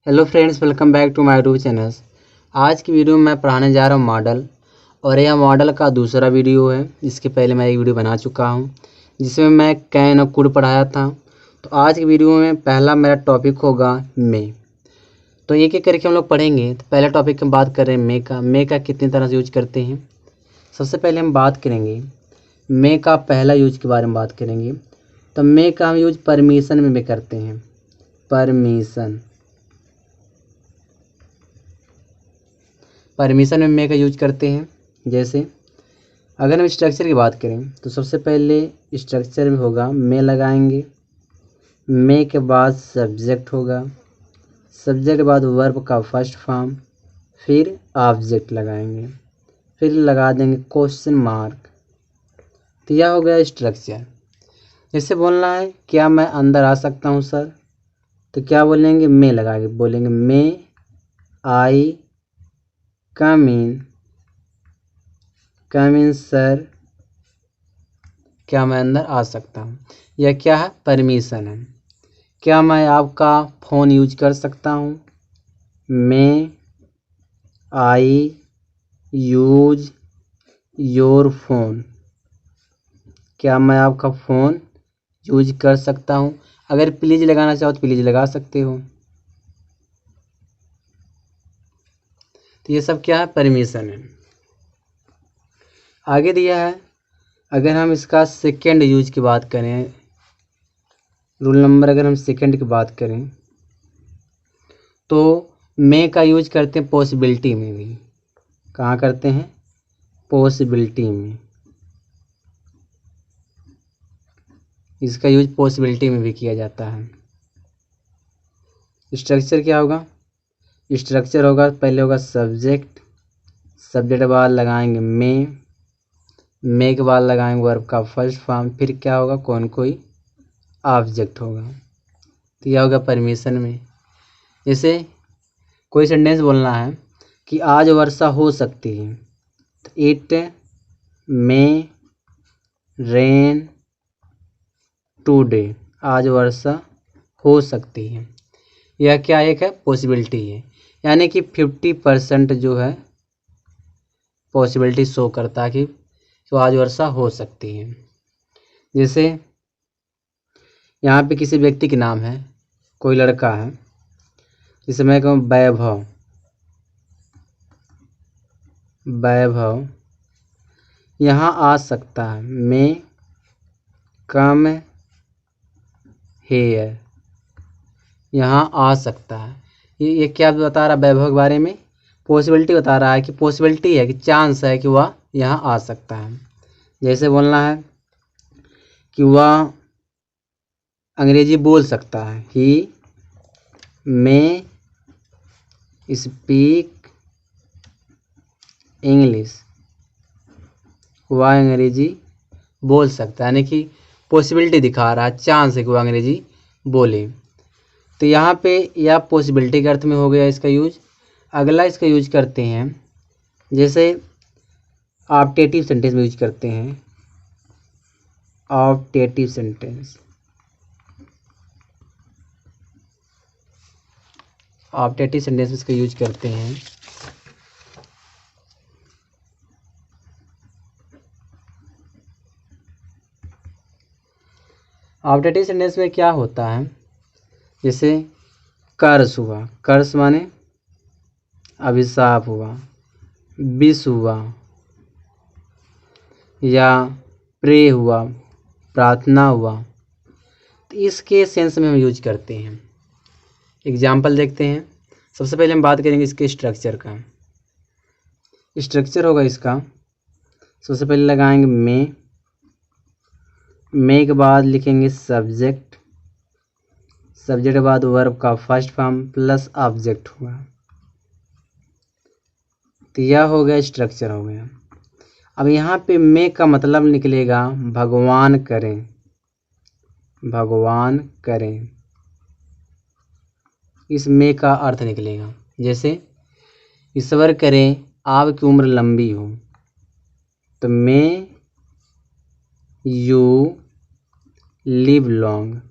Hello friends, welcome back to my YouTube channel. आज की video में मैं पढ़ाने जा रहा हूँ मॉडल, और यह मॉडल का दूसरा वीडियो है। इसके पहले मैं एक वीडियो बना चुका हूँ जिसमें मैं कैन और कुड पढ़ाया था। तो आज की वीडियो में पहला मेरा टॉपिक होगा मे। तो एक एक करके हम लोग पढ़ेंगे। तो पहले टॉपिक हम बात कर रहे हैं मे का कितनी तरह से यूज करते हैं। सबसे पहले हम बात करेंगे मे का पहला यूज के बारे में बात करेंगे। तो मे का हम यूज परमिशन में भी करते हैं। परमिशन में मे का यूज करते हैं। जैसे अगर हम स्ट्रक्चर की बात करें तो सबसे पहले स्ट्रक्चर में होगा मे लगाएंगे, मे के बाद सब्जेक्ट होगा, सब्जेक्ट के बाद वर्ब का फर्स्ट फॉर्म, फिर ऑब्जेक्ट लगाएंगे, फिर लगा देंगे क्वेश्चन मार्क। तो यह हो गया स्ट्रक्चर। जैसे बोलना है क्या मैं अंदर आ सकता हूँ सर, तो क्या बोलेंगे, मे लगा के बोलेंगे मे आई कम इन सर, क्या मैं अंदर आ सकता हूँ। यह क्या है, परमिशन है। क्या मैं आपका फ़ोन यूज कर सकता हूँ, मे आई यूज योर फोन, क्या मैं आपका फ़ोन यूज कर सकता हूँ। अगर प्लीज़ लगाना चाहो तो प्लीज़ लगा सकते हो। तो ये सब क्या है, परमिशन है। आगे दिया है, अगर हम इसका सेकेंड यूज की बात करें, रूल नंबर अगर हम सेकेंड की बात करें तो मे का यूज करते हैं पॉसिबिलिटी में भी। कहाँ करते हैं, पॉसिबिलिटी में। इसका यूज पॉसिबिलिटी में भी किया जाता है। स्ट्रक्चर क्या होगा, स्ट्रक्चर होगा पहले होगा सब्जेक्ट, सब्जेक्ट के बाद लगाएंगे मे के बाद लगाएंगे वर्ब का फर्स्ट फॉर्म, फिर क्या होगा, कोई ऑब्जेक्ट होगा। तो यह होगा परमिशन में। जैसे कोई सेंटेंस बोलना है कि आज वर्षा हो सकती है, तो इट मे रेन टुडे, आज वर्षा हो सकती है। यह क्या एक है, पॉसिबिलिटी है। यानी कि 50% जो है पॉसिबिलिटी शो करता है कि तो आज वर्षा हो सकती है। जैसे यहाँ पे किसी व्यक्ति के नाम है, कोई लड़का है, जैसे मैं कहूँ वैभव यहाँ आ सकता है, मे कम हेयर, यहाँ आ सकता है। ये क्या बता रहा है वैभव के बारे में, पॉसिबिलिटी बता रहा है कि पॉसिबिलिटी है कि चांस है कि वह यहाँ आ सकता है। जैसे बोलना है कि वह अंग्रेजी बोल सकता है, ही मे स्पीक इंग्लिश, वह अंग्रेजी बोल सकता है। यानी कि पॉसिबिलिटी दिखा रहा है, चांस है कि वह अंग्रेजी बोले। तो यहाँ पे यह पॉसिबिलिटी के अर्थ में हो गया इसका यूज। अगला इसका यूज करते हैं, जैसे ऑप्टेटिव सेंटेंस में यूज करते हैं। ऑप्टेटिव सेंटेंस, ऑप्टेटिव सेंटेंस में इसका यूज करते हैं। ऑप्टेटिव सेंटेंस में क्या होता है, जैसे कर्स हुआ, कर्स माने अभिशाप हुआ, विष हुआ, या प्रे हुआ, प्रार्थना हुआ। तो इसके सेंस में हम यूज करते हैं। एग्जाम्पल देखते हैं। सबसे पहले हम बात करेंगे इसके स्ट्रक्चर का। स्ट्रक्चर होगा इसका, सबसे पहले लगाएंगे मे के बाद लिखेंगे सब्जेक्ट, सब्जेक्ट के बाद वर्ब का फर्स्ट फॉर्म प्लस ऑब्जेक्ट हुआ। तो यह हो गया स्ट्रक्चर हो गया। अब यहाँ पे मे का मतलब निकलेगा भगवान करें, भगवान करें, इस मे का अर्थ निकलेगा। जैसे ईश्वर करें आपकी उम्र लंबी हो, तो may you live long,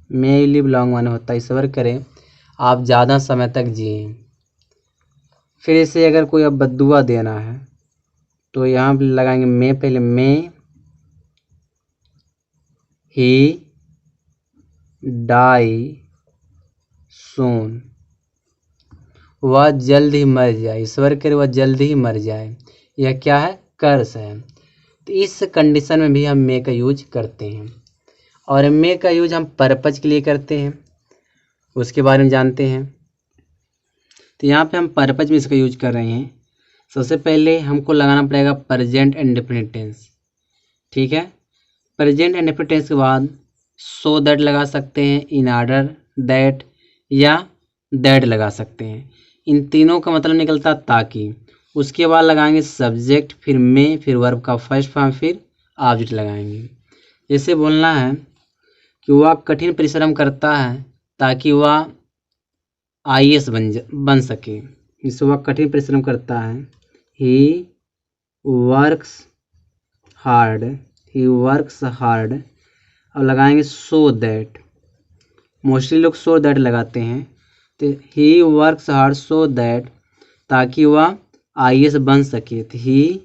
may live long माने होता है ईश्वर करें आप ज़्यादा समय तक जिए। फिर इसे अगर कोई अब बद्दुआ देना है तो यहाँ पे लगाएंगे मे, पहले मे ही डाई सून, वह जल्द ही मर जाए, ईश्वर करे वह जल्द ही मर जाए। यह क्या है? कर्स है। तो इस कंडीशन में भी हम मे का यूज करते हैं। और मे का यूज हम पर्पज के लिए करते हैं, उसके बारे में जानते हैं। तो यहाँ पे हम पर्पज में इसका यूज कर रहे हैं। सबसे पहले हमको लगाना पड़ेगा प्रेजेंट इंडेफिनिट टेंस। ठीक है, प्रेजेंट इंडेफिनिट टेंस के बाद सो दैट लगा सकते हैं, इन ऑर्डर दैट, या दैट लगा सकते हैं। इन तीनों का मतलब निकलता ताकि। उसके बाद लगाएंगे सब्जेक्ट, फिर मे, फिर वर्ब का फर्स्ट फॉर्म, फिर ऑब्जेक्ट लगाएंगे। जैसे बोलना है कि वह कठिन परिश्रम करता है ताकि वह IAS बन सके। जिससे वह कठिन परिश्रम करता है, ही वर्क्स हार्ड, ही वर्क्स हार्ड। अब लगाएंगे सो दैट, मोस्टली लोग सो दैट लगाते हैं। तो he works hard so that, ताकि वह IAS बन सके। तो he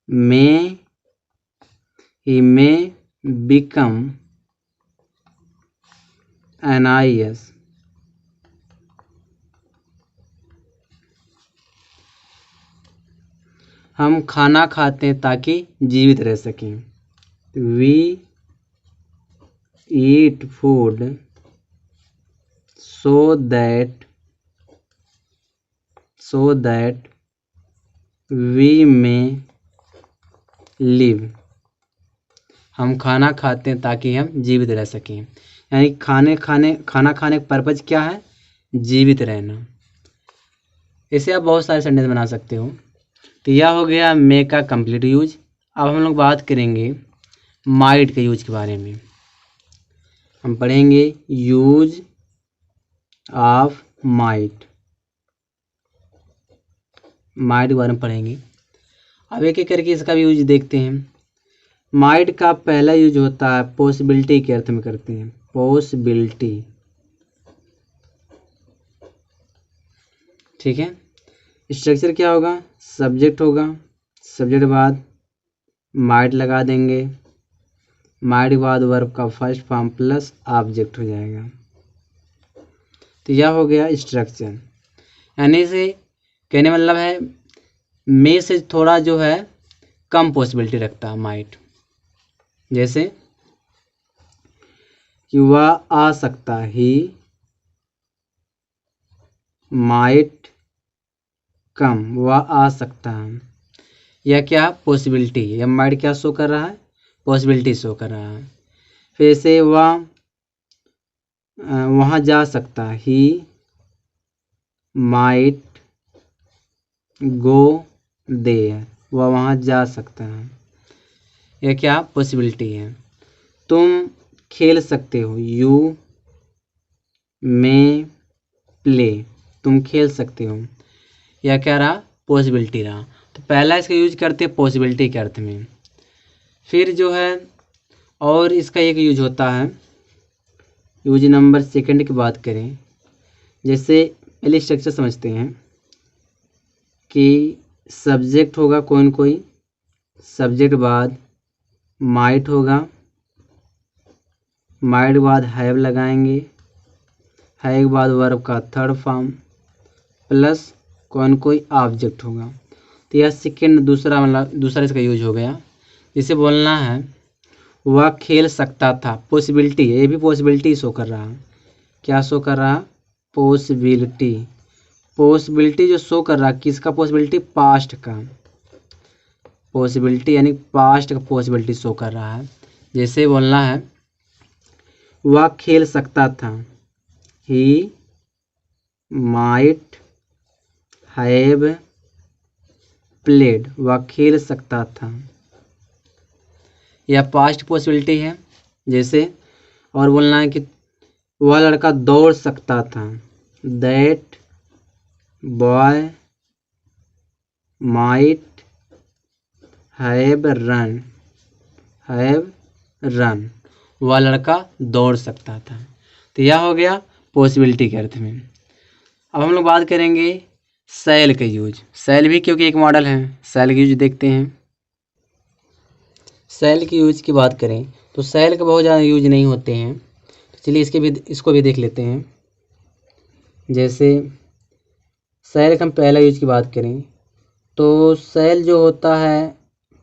may become an IAS। हम खाना खाते हैं ताकि जीवित रह सकें। We eat food so that we may live. हम खाना खाते हैं ताकि हम जीवित रह सकें। यानी खाना खाने का पर्पज क्या है? जीवित रहना। इसे आप बहुत सारे सेंटेंस बना सकते हो। तो यह हो गया मे का कंप्लीट यूज। अब हम लोग बात करेंगे माइट के यूज के बारे में। हम पढ़ेंगे यूज ऑफ माइट के बारे में पढ़ेंगे। अब एक एक करके इसका भी यूज देखते हैं। माइट का पहला यूज होता है पॉसिबिलिटी के अर्थ में करते हैं, पॉसिबिलिटी। ठीक है, स्ट्रक्चर क्या होगा? सब्जेक्ट होगा, सब्जेक्ट बाद माइट लगा देंगे, माइट के बाद वर्ब का फर्स्ट फॉर्म प्लस ऑब्जेक्ट हो जाएगा। तो यह हो गया स्ट्रक्चर। यानी से कहने मतलब है मे से थोड़ा जो है कम पॉसिबिलिटी रखता है माइट। जैसे कि वह आ सकता है, ही माइट कम, वह आ सकता है। यह क्या? पॉसिबिलिटी। यह माइट क्या शो कर रहा है? पॉसिबिलिटी शो कर रहा है। फिर से वह वहाँ जा सकता है, ही माइट गो देयर, वह वहाँ जा सकता है। यह क्या? पॉसिबिलिटी है। तुम खेल सकते हो, यू मे प्ले, तुम खेल सकते हो। यह क्या रहा? पॉसिबिलिटी रहा। तो पहला इसका यूज करते हैं पॉसिबिलिटी के अर्थ में। फिर जो है और इसका एक यूज होता है, यूज नंबर सेकंड की बात करें। जैसे पहले स्ट्रक्चर समझते हैं कि सब्जेक्ट होगा कोई सब्जेक्ट बाद माइट होगा, माइट के बाद हैव लगाएंगे, हैव के बाद वर्ब का थर्ड फॉर्म प्लस कोई ऑब्जेक्ट होगा। तो यह सेकेंड दूसरा इसका यूज हो गया। इसे बोलना है वह खेल सकता था, पॉसिबिलिटी है, ये भी पॉसिबिलिटी शो कर रहा है। क्या शो कर रहा? पॉसिबिलिटी जो शो कर रहा है किसका? पॉसिबिलिटी पास्ट का। पॉसिबिलिटी यानी पास्ट का पॉसिबिलिटी शो कर रहा है। जैसे बोलना है वह खेल सकता था, ही माइट हैव प्लेड, वह खेल सकता था। यह पास्ट पॉसिबिलिटी है। जैसे और बोलना है कि वह लड़का दौड़ सकता था, that boy might have run, वह लड़का दौड़ सकता था। तो यह हो गया पॉसिबिलिटी के अर्थ में। अब हम लोग बात करेंगे शैल का यूज। शैल भी क्योंकि एक मॉडल है, शैल का यूज देखते हैं। शैल के यूज की बात करें तो शैल के बहुत ज़्यादा यूज नहीं होते हैं, तो चलिए इसको भी देख लेते हैं। जैसे शैल का हम पहला यूज की बात करें तो शैल जो होता है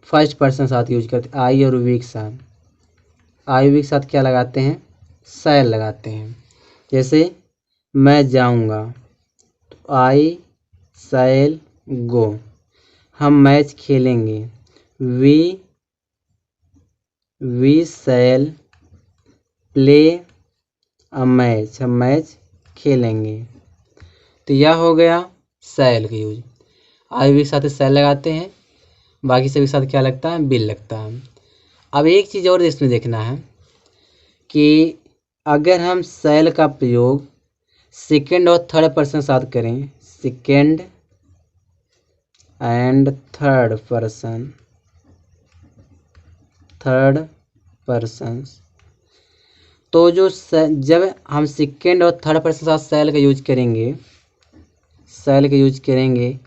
फर्स्ट पर्सन साथ यूज करते हैं, आई और वी के साथ। आई वी के साथ क्या लगाते हैं, शैल लगाते हैं। जैसे मैं जाऊंगा तो आई शैल गो। हम मैच खेलेंगे, we shall play a match. हम मैच खेलेंगे। तो यह हो गया शैल का यूज। आई वी के साथ शैल लगाते हैं, बाकी सभी के साथ क्या लगता है, बिल लगता है। अब एक चीज़ और इसमें देखना है कि अगर हम शैल का प्रयोग सेकेंड और थर्ड पर्सन साथ करें, सेकेंड एंड थर्ड पर्सन, तो जो जब हम सेकेंड और थर्ड पर्सन साथ शैल का यूज करेंगे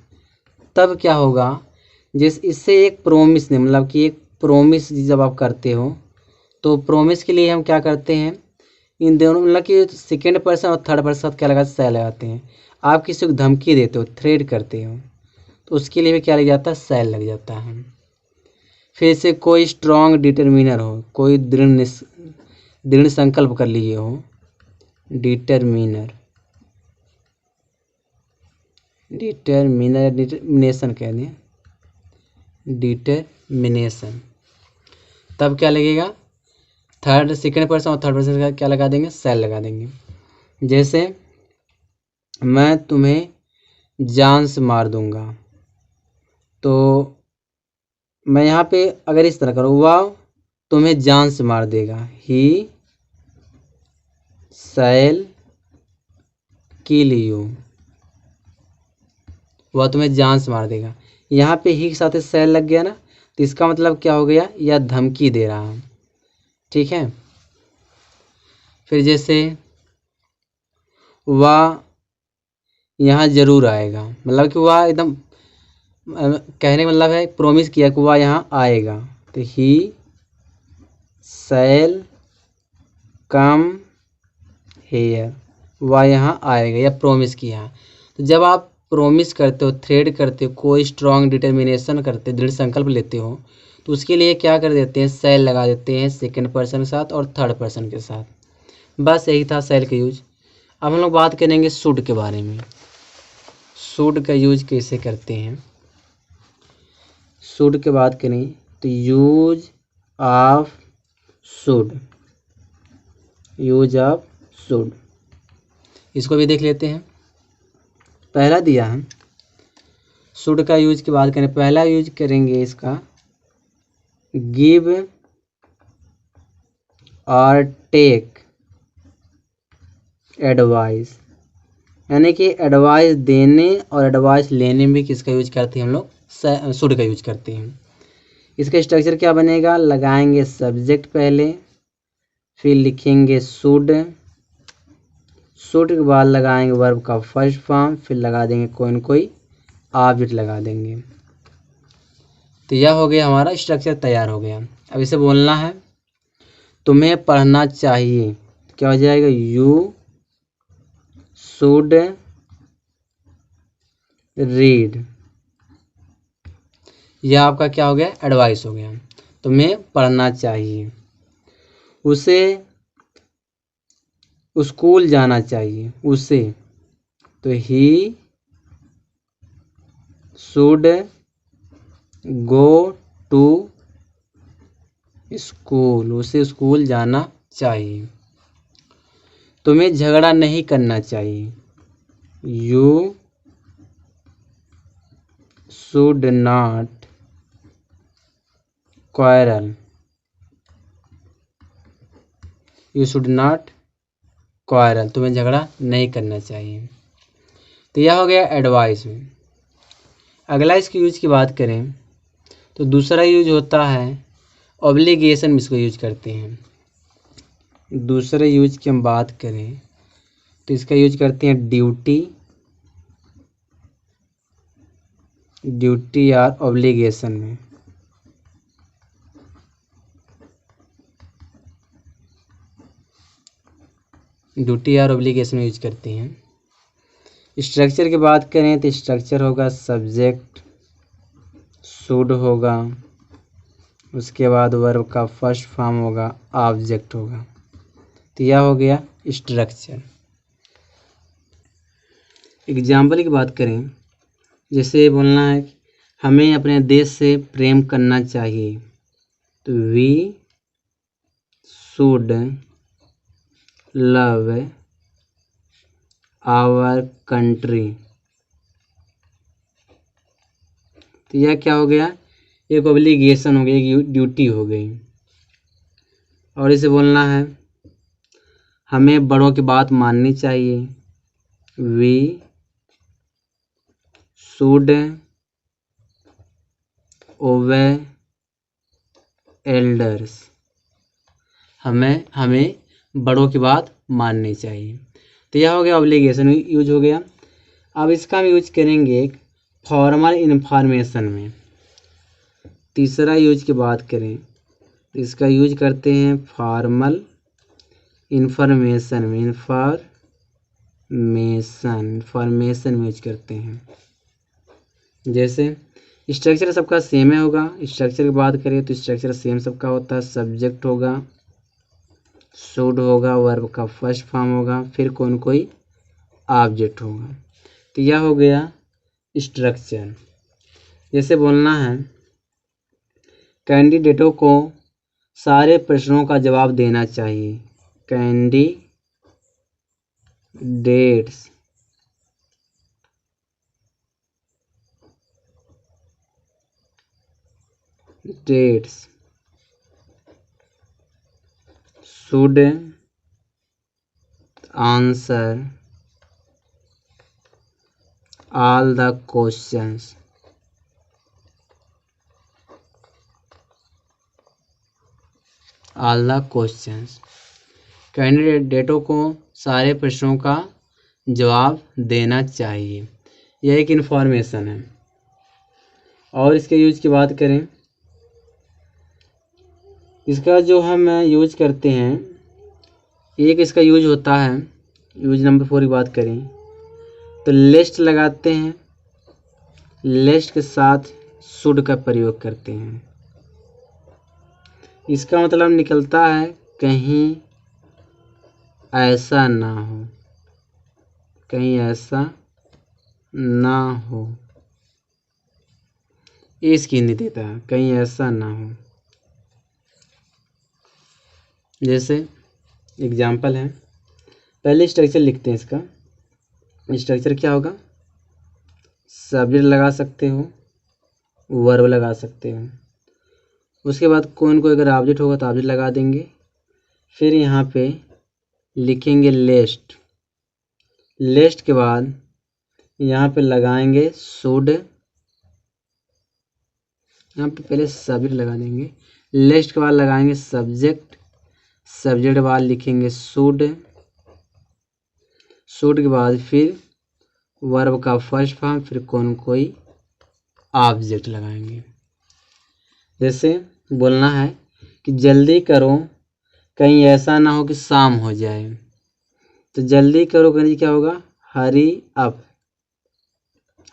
तब क्या होगा, इससे एक प्रोमिस ने मतलब कि एक प्रोमिस जब आप करते हो तो प्रोमिस के लिए हम क्या करते हैं, इन दोनों मतलब कि सेकेंड पर्सन और थर्ड पर्सन साथ क्या लगाते, शैल लगाते हैं। आप किसी को धमकी देते हो, थ्रेट करते हो, तो उसके लिए भी क्या लग जाता है, शैल लग जाता है। फिर से कोई स्ट्रॉन्ग डिटरमिनर हो, कोई दृढ़ संकल्प कर लिए हो, डिटरमिनेशन कह दें, डिटरमिनेशन, तब क्या लगेगा, सेकेंड पर्सन और थर्ड पर्सन का क्या लगा देंगे, शैल लगा देंगे। जैसे मैं तुम्हें जान से मार दूंगा, तो मैं यहाँ पे अगर इस तरह करूँ, वह तुम्हें जान से मार देगा, ही शैल किल यू, वह तुम्हें जान से मार देगा। यहाँ पे ही के साथ शैल लग गया ना, तो इसका मतलब क्या हो गया, यह धमकी दे रहा है। ठीक है। फिर जैसे वह यहाँ जरूर आएगा, मतलब कि वह एकदम कहने का मतलब है, प्रॉमिस किया कि वह यहाँ आएगा, तो ही शैल कम हेयर, वह यहाँ आएगा, या प्रॉमिस किया। तो जब आप प्रॉमिस करते हो, थ्रेड करते हो, कोई स्ट्रॉन्ग डिटर्मिनेशन करते, दृढ़ संकल्प लेते हो, तो उसके लिए क्या कर देते हैं, शैल लगा देते हैं सेकेंड पर्सन के साथ और थर्ड पर्सन के साथ। बस यही था शैल का यूज। अब हम लोग बात करेंगे शुड के बारे में। शुड का यूज कैसे करते हैं, शुड की बात करें तो यूज ऑफ शुड, इसको भी देख लेते हैं। पहला दिया है शुड का यूज की बात करें, पहला यूज करेंगे इसका गिव और टेक एडवाइस, यानी कि एडवाइस देने और एडवाइस लेने में किसका यूज करते हैं हम लोग, शुड का यूज करते हैं। इसका स्ट्रक्चर क्या बनेगा, लगाएंगे सब्जेक्ट पहले, फिर लिखेंगे शुड के बाद लगाएंगे वर्ब का फर्स्ट फॉर्म, फिर लगा देंगे कोई न कोई ऑब्जेक्ट लगा देंगे। तो यह हो गया, हमारा स्ट्रक्चर तैयार हो गया। अब इसे बोलना है, तुम्हें पढ़ना चाहिए, क्या हो जाएगा, यू शुड रीड, यह आपका क्या हो गया, एडवाइस हो गया, तुम्हें पढ़ना चाहिए। उसे स्कूल जाना चाहिए, उसे, तो he should go to school, उसे स्कूल जाना चाहिए। तुम्हें झगड़ा नहीं करना चाहिए, यू शुड नॉट क्वारल, तुम्हें झगड़ा नहीं करना चाहिए। तो यह हो गया एडवाइस में। अगला इसके यूज की बात करें तो दूसरा यूज होता है ऑब्लिगेशन में, इसको यूज करते हैं। दूसरे यूज की हम बात करें तो इसका यूज करते हैं ड्यूटी, ड्यूटी और ऑब्लिगेशन में। ड्यूटी और ऑब्लिगेशन में यूज करते हैं। स्ट्रक्चर की बात करें तो स्ट्रक्चर होगा सब्जेक्ट, शुड होगा, उसके बाद वर्ब का फर्स्ट फॉर्म होगा, ऑब्जेक्ट होगा। तो यह हो गया स्ट्रक्चर। एग्जाम्पल की बात करें, जैसे बोलना है हमें अपने देश से प्रेम करना चाहिए, तो we should love our country. तो यह क्या हो गया, एक ऑब्लिगेशन हो गई, एक ड्यूटी हो गई। और इसे बोलना है हमें बड़ों की बात माननी चाहिए, वी शुड ओबे एल्डर्स। हमें बड़ों की बात माननी चाहिए। तो यह हो गया ऑब्लिगेशन यूज हो गया। अब इसका हम यूज करेंगे फॉर्मल इंफॉर्मेशन में। तीसरा यूज की बात करें तो इसका यूज करते हैं फॉर्मल इंफॉर्मेशन में। इंफॉर्मेशन में यूज करते हैं। जैसे स्ट्रक्चर सबका सेम है होगा। स्ट्रक्चर की बात करें तो स्ट्रक्चर सेम सबका होता है। सब्जेक्ट होगा, शुड होगा, वर्ब का फर्स्ट फॉर्म होगा, फिर कोई ऑब्जेक्ट होगा। तो यह हो गया स्ट्रक्चर। जैसे बोलना है कैंडिडेटों को सारे प्रश्नों का जवाब देना चाहिए, candidates should answer all the questions। कैंडिडेटों को सारे प्रश्नों का जवाब देना चाहिए। यह एक इन्फॉर्मेशन है। और इसके यूज की बात करें, इसका जो हम यूज करते हैं, एक इसका यूज होता है, यूज नंबर 4 की बात करें तो लिस्ट लगाते हैं, लिस्ट के साथ शुड का प्रयोग करते हैं। इसका मतलब निकलता है कहीं ऐसा ना हो, कहीं ऐसा ना हो। ये इसकी हिंदी देता है, कहीं ऐसा ना हो। जैसे एग्जाम्पल है, पहले स्ट्रक्चर लिखते हैं। इसका स्ट्रक्चर क्या होगा, सब्जेक्ट लगा सकते हो, वर्ब लगा सकते हो, उसके बाद कोई अगर ऑब्जेक्ट होगा तो ऑब्जेक्ट लगा देंगे। फिर यहाँ पे लिखेंगे लिस्ट, लिस्ट के बाद यहाँ पे लगाएंगे शुड, यहाँ पे पहले सब्जेक्ट लगा देंगे, लिस्ट के बाद लगाएंगे सब्जेक्ट, सब्जेक्ट के बाद लिखेंगे शुड, शुड के बाद फिर वर्ब का फर्स्ट फॉर्म, फिर कोई ऑब्जेक्ट लगाएंगे। जैसे बोलना है कि जल्दी करो कहीं ऐसा ना हो कि शाम हो जाए, तो जल्दी करो कहने क्या होगा, हरी अप।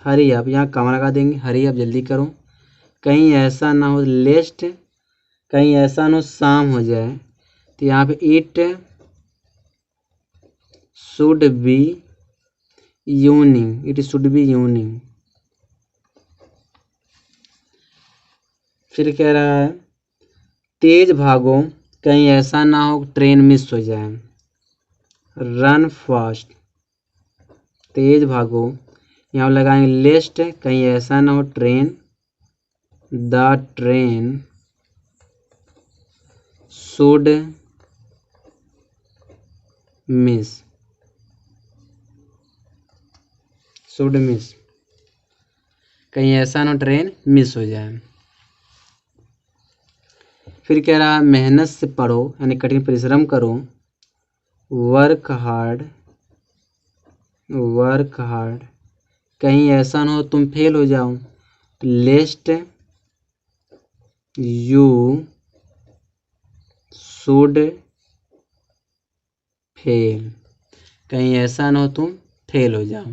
हरी अप यहाँ कमा लगा देंगे, हरी अप जल्दी करो, कहीं ऐसा ना हो लेस्ट, कहीं ऐसा ना हो शाम हो जाए, तो यहाँ पे it should be evening, it should be evening. फिर कह रहा है तेज भागो कहीं ऐसा ना हो ट्रेन मिस हो जाए, रन फास्ट। तेज भागो यहाँ लगाएंगे लिस्ट, कहीं ऐसा ना हो train, the train should miss, should miss, कहीं ऐसा ना ट्रेन मिस हो जाए। फिर कह रहा है मेहनत से पढ़ो यानी कठिन परिश्रम करो, वर्क हार्ड वर्क हार्ड, कहीं ऐसा ना हो तुम फेल हो जाओ, लेस्ट यू शुड फेल, कहीं ऐसा ना हो तुम फेल हो जाओ।